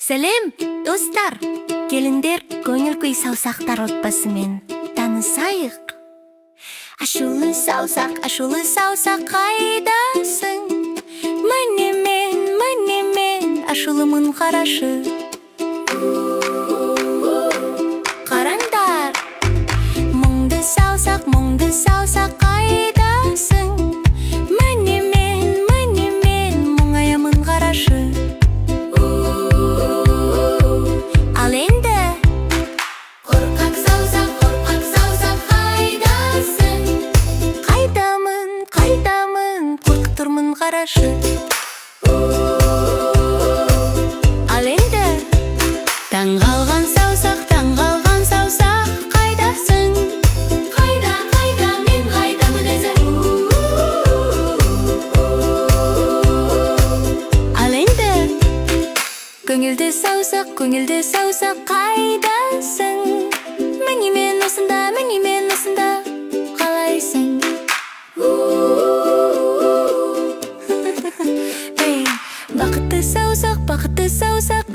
Сәлем, достар! Келіндер, көңіл күй саусақтар отбасымен танысайық. Ашулы саусақ қайдасың? Міне мен, ашулымын қарашы. Қараңдар, мұңды саусақ қайдасың? Міне мен, мұңаямын қарашы. Ал енді қорқақ саусақ қайдасың? Қайдамын, қорқытырмын қарашы. Ал енді таңғалған саусақ қайдасың? Қайда, мен қайдамын өзі? Ал енді көңілді саусақ қайдасың? Міне мен осында, қалайсың? Бақытты саусақ